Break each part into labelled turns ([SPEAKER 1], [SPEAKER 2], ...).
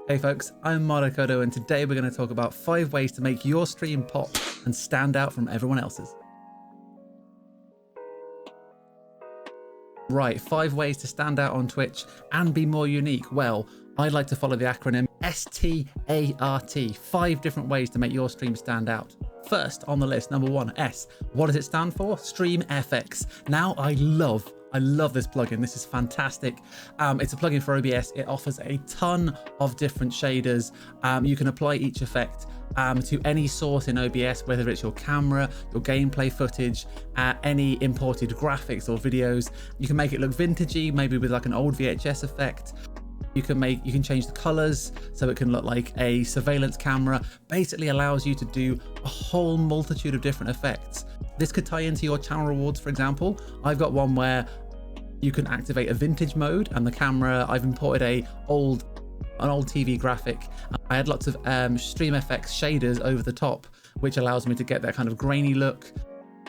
[SPEAKER 1] Hey folks, I'm Martocodo, and today we're going to talk about 5 ways to make your stream pop and stand out from everyone else's. Right, 5 ways to stand out on Twitch and be more unique. Well, I'd like to follow the acronym S.T.A.R.T. 5 different ways to make your stream stand out. First on the list, number 1, S. What does it stand for? Stream FX. Now, I love this plugin. This is fantastic. It's a plugin for OBS. It offers a ton of different shaders. You can apply each effect to any source in OBS, whether it's your camera, your gameplay footage, any imported graphics or videos. You can make it look vintagey, maybe with like an old VHS effect. You can change the colors so it can look like a surveillance camera. Basically allows you to do a whole multitude of different effects. This could tie into your channel rewards, for example. I've got one where you can activate a vintage mode, and the camera, I've imported an old TV graphic. I had lots of Stream FX shaders over the top, which allows me to get that kind of grainy look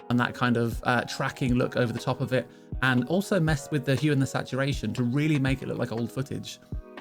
[SPEAKER 1] and that kind of tracking look over the top of it, and also mess with the hue and the saturation to really make it look like old footage.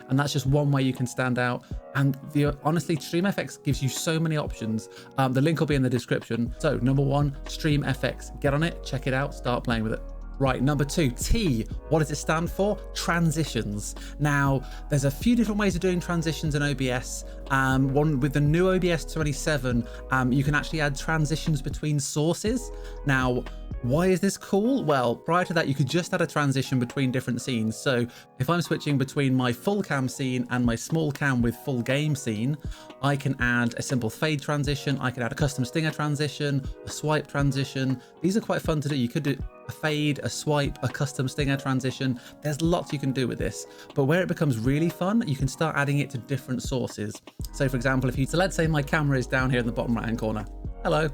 [SPEAKER 1] And that's just one way you can stand out. And honestly, Stream FX gives you so many options. The link will be in the description. So number 1, Stream FX. Get on it, check it out, start playing with it. Right, number 2, T. What does it stand for? Transitions. Now, there's a few different ways of doing transitions in OBS. One with the new OBS 27, you can actually add transitions between sources. Now, why is this cool? Well, prior to that, you could just add a transition between different scenes. So if I'm switching between my full cam scene and my small cam with full game scene, I can add a simple fade transition. I can add a custom stinger transition, a swipe transition. These are quite fun to do. You could do a fade, a swipe, a custom stinger transition. There's lots you can do with this, but where it becomes really fun, you can start adding it to different sources. So for example, so let's say my camera is down here in the bottom right hand corner. Hello.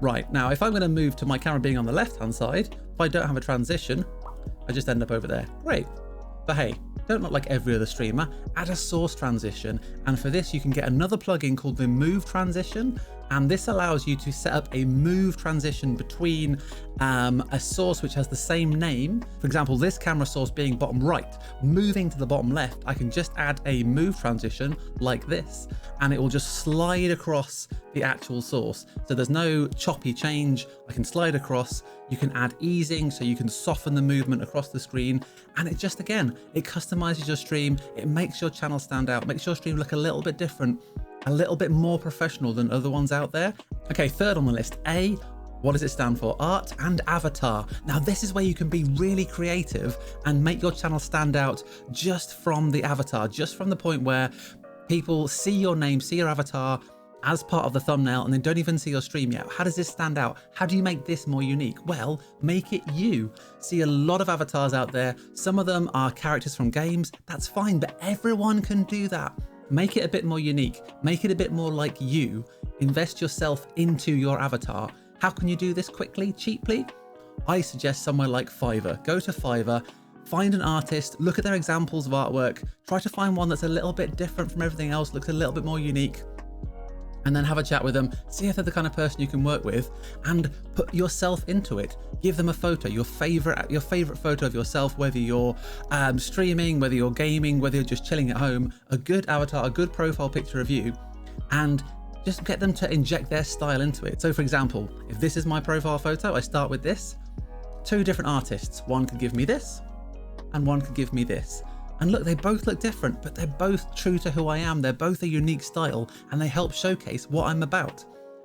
[SPEAKER 1] Right, now if I'm going to move to my camera being on the left hand side, if I don't have a transition, I just end up over there. Great. But hey, don't look like every other streamer, add a source transition. And for this, you can get another plugin called the Move Transition. And this allows you to set up a move transition between a source which has the same name. For example, this camera source being bottom right, moving to the bottom left, I can just add a move transition like this, and it will just slide across the actual source. So there's no choppy change. I can slide across. You can add easing, so you can soften the movement across the screen. And it just, again, it customizes your stream. It makes your channel stand out, makes your stream look a little bit different, a little bit more professional than other ones out there. Okay, third on the list, A. What does it stand for? Art and avatar. Now this is where you can be really creative and make your channel stand out just from the avatar, just from the point where people see your name, see your avatar as part of the thumbnail, and they don't even see your stream yet. How does this stand out? How do you make this more unique? Well, make it you. See a lot of avatars out there. Some of them are characters from games. That's fine, but everyone can do that. Make it a bit more unique. Make it a bit more like you. Invest yourself into your avatar. How can you do this quickly, cheaply? I suggest somewhere like Fiverr. Go to Fiverr, find an artist, look at their examples of artwork, try to find one that's a little bit different from everything else, looks a little bit more unique, and then have a chat with them, see if they're the kind of person you can work with, and put yourself into it. Give them a photo, your favorite photo of yourself, whether you're streaming, whether you're gaming, whether you're just chilling at home, a good avatar, a good profile picture of you, and just get them to inject their style into it. So for example, if this is my profile photo, I start with this. 2 different artists, one could give me this, and one could give me this. And look, they both look different, but they're both true to who I am. They're both a unique style, and they help showcase what I'm about.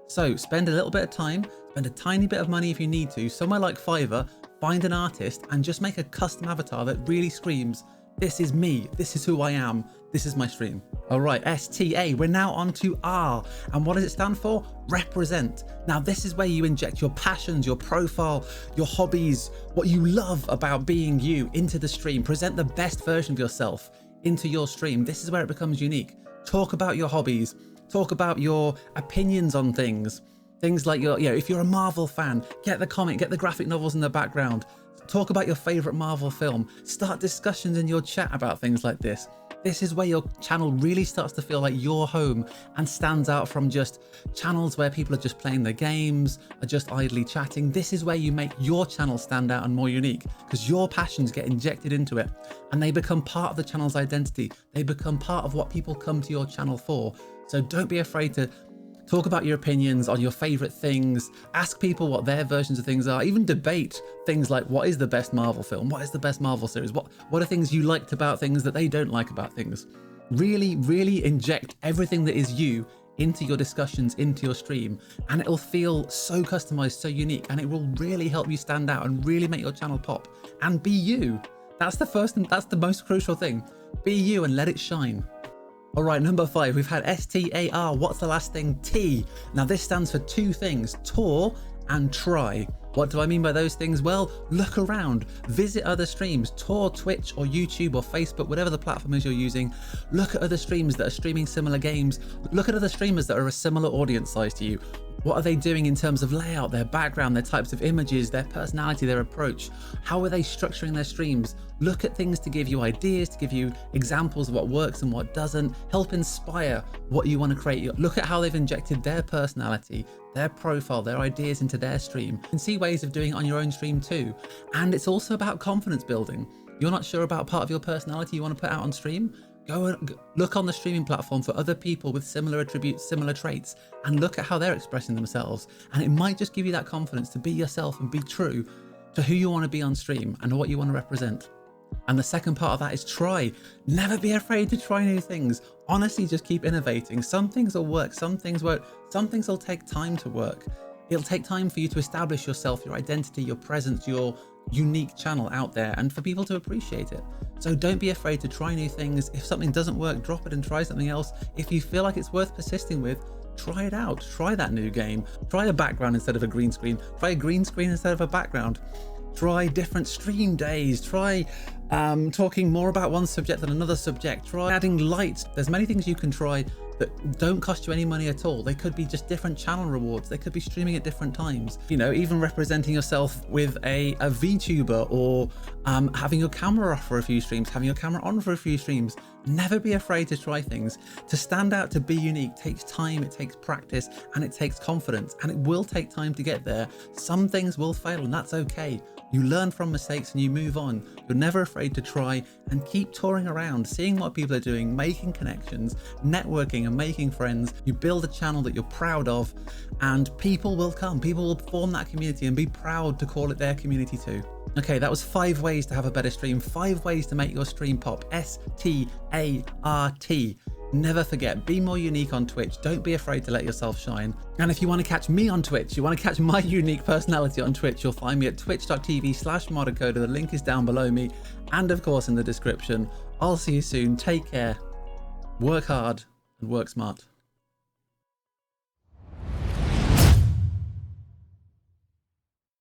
[SPEAKER 1] So spend a little bit of time, spend a tiny bit of money if you need to, somewhere like Fiverr, find an artist and just make a custom avatar that really screams, this is me, this is who I am, this is my stream. All right, S.T.A. We're now on to R. And what does it stand for? Represent. Now this is where you inject your passions, your profile, your hobbies, what you love about being you into the stream. Present the best version of yourself into your stream. This is where it becomes unique. Talk about your hobbies. Talk about your opinions on things. Things like if you're a Marvel fan, get the comic, get the graphic novels in the background. Talk about your favorite Marvel film. Start discussions in your chat about things like this. This is where your channel really starts to feel like your home and stands out from just channels where people are just playing their games, are just idly chatting. This is where you make your channel stand out and more unique, because your passions get injected into it and they become part of the channel's identity. They become part of what people come to your channel for. So don't be afraid to talk about your opinions on your favorite things, ask people what their versions of things are, even debate things like, what is the best Marvel film? What is the best Marvel series? What are things you liked about things that they don't like about things? Really, really inject everything that is you into your discussions, into your stream, and it'll feel so customized, so unique, and it will really help you stand out and really make your channel pop. And be you. That's the first and that's the most crucial thing. Be you and let it shine. All right, number 5, we've had S.T.A.R. What's the last thing? T. Now this stands for two things, tour and try. What do I mean by those things? Well, look around, visit other streams, tour Twitch or YouTube or Facebook, whatever the platform is you're using. Look at other streams that are streaming similar games. Look at other streamers that are a similar audience size to you. What are they doing in terms of layout, their background, their types of images, their personality, their approach? How are they structuring their streams? Look at things to give you ideas, to give you examples of what works and what doesn't, help inspire what you want to create. Look at how they've injected their personality, their profile, their ideas into their stream. You can see ways of doing it on your own stream too. And it's also about confidence building. You're not sure about part of your personality you want to put out on stream? Go and look on the streaming platform for other people with similar attributes, similar traits, and look at how they're expressing themselves. And it might just give you that confidence to be yourself and be true to who you want to be on stream and what you want to represent. And the second part of that is try. Never be afraid to try new things. Honestly, just keep innovating. Some things will work, some things won't. Some things will take time to work. It'll take time for you to establish yourself, your identity, your presence, your unique channel out there, and for people to appreciate it. So don't be afraid to try new things. If something doesn't work, drop it and try something else. If you feel like it's worth persisting with, try it out. Try that new game. Try a background instead of a green screen. Try a green screen instead of a background. Try different stream days. Try talking more about one subject than another subject. Try adding lights. There's many things you can try that don't cost you any money at all. They could be just different channel rewards. They could be streaming at different times. You know, even representing yourself with a VTuber, or having your camera off for a few streams, having your camera on for a few streams. Never be afraid to try things. To stand out, to be unique, takes time, it takes practice, and it takes confidence, and it will take time to get there. Some things will fail, and that's okay. You learn from mistakes and you move on. You're never afraid to try, and keep touring around, seeing what people are doing, making connections, networking and making friends. You build a channel that you're proud of, and people will come. People will form that community and be proud to call it their community too. Okay, that was 5 ways to have a better stream, 5 ways to make your stream pop. S.T.A.R.T. Never forget, be more unique on Twitch. Don't be afraid to let yourself shine. And if you want to catch me on Twitch, you want to catch my unique personality on Twitch, you'll find me at twitch.tv/Martocodo. The link is down below me and of course in the description. I'll see you soon. Take care, work hard and work smart.